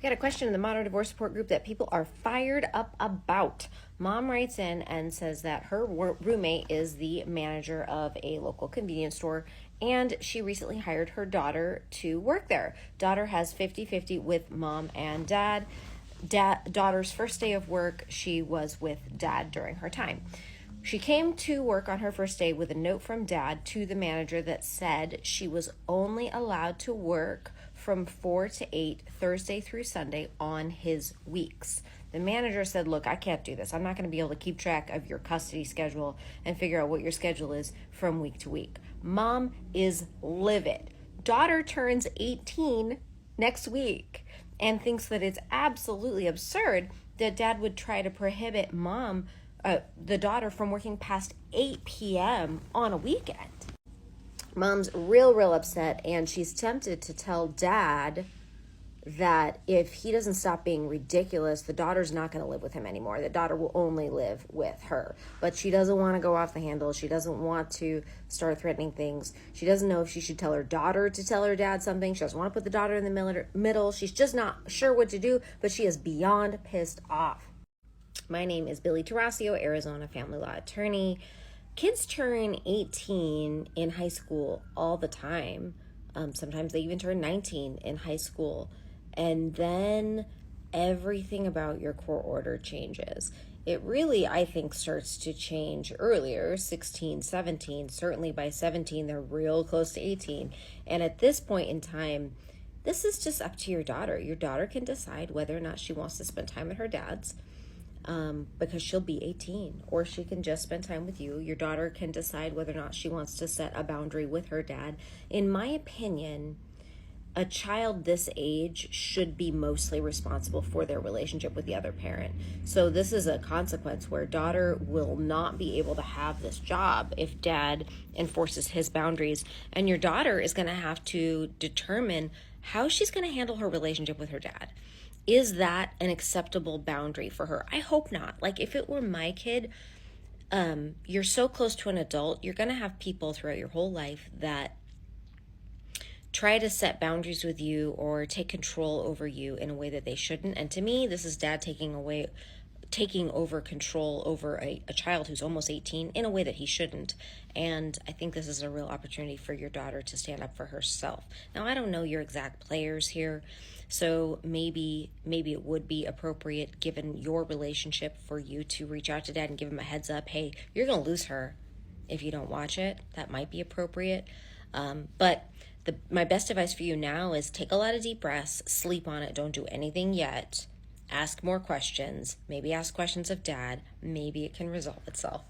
Got a question in the Modern Divorce Support Group that people are fired up about. Mom writes in and says that her roommate is the manager of a local convenience store, and she recently hired her daughter to work there. Daughter has 50-50 with mom and dad. Daughter's first day of work, she was with dad during her time. She came to work on her first day with a note from dad to the manager that said she was only allowed to work from 4 to 8 Thursday through Sunday on his weeks. The manager said, look, I can't do this. I'm not going to be able to keep track of your custody schedule and figure out what your schedule is from week to week. Mom is livid. Daughter turns 18 next week and thinks that it's absolutely absurd that dad would try to prohibit the daughter from working past 8 p.m. on a weekend. Mom's real upset, and she's tempted to tell dad that if he doesn't stop being ridiculous, the daughter's not going to live with him anymore. The daughter will only live with her. But she doesn't want to go off the handle. She doesn't want to start threatening things. She doesn't know if she should tell her daughter to tell her dad something. She doesn't want to put the daughter in the middle. She's just not sure what to do, but she is beyond pissed off. My name is Billy Tarasio, Arizona family law attorney. Kids turn 18 in high school all the time. Sometimes they even turn 19 in high school. And then everything about your court order changes. It really, I think, starts to change earlier, 16, 17. Certainly by 17, they're real close to 18. And at this point in time, this is just up to your daughter. Your daughter can decide whether or not she wants to spend time at her dad's. Because she'll be 18, or she can just spend time with you. Your daughter can decide whether or not she wants to set a boundary with her dad. In my opinion, a child this age should be mostly responsible for their relationship with the other parent. So this is a consequence where daughter will not be able to have this job if dad enforces his boundaries, and your daughter is going to have to determine how she's going to handle her relationship with her dad. Is that an acceptable boundary for her? I hope not. Like, if it were my kid, you're so close to an adult, you're going to have people throughout your whole life that try to set boundaries with you or take control over you in a way that they shouldn't. And to me, this is dad taking over control over a child who's almost 18 in a way that he shouldn't. And I think this is a real opportunity for your daughter to stand up for herself. Now, I don't know your exact players here, so maybe it would be appropriate, given your relationship, for you to reach out to dad and give him a heads up. Hey, you're going to lose her if you don't watch it. That might be appropriate. But my best advice for you now is take a lot of deep breaths, sleep on it, don't do anything yet. Ask more questions, maybe ask questions of dad. Maybe it can resolve itself.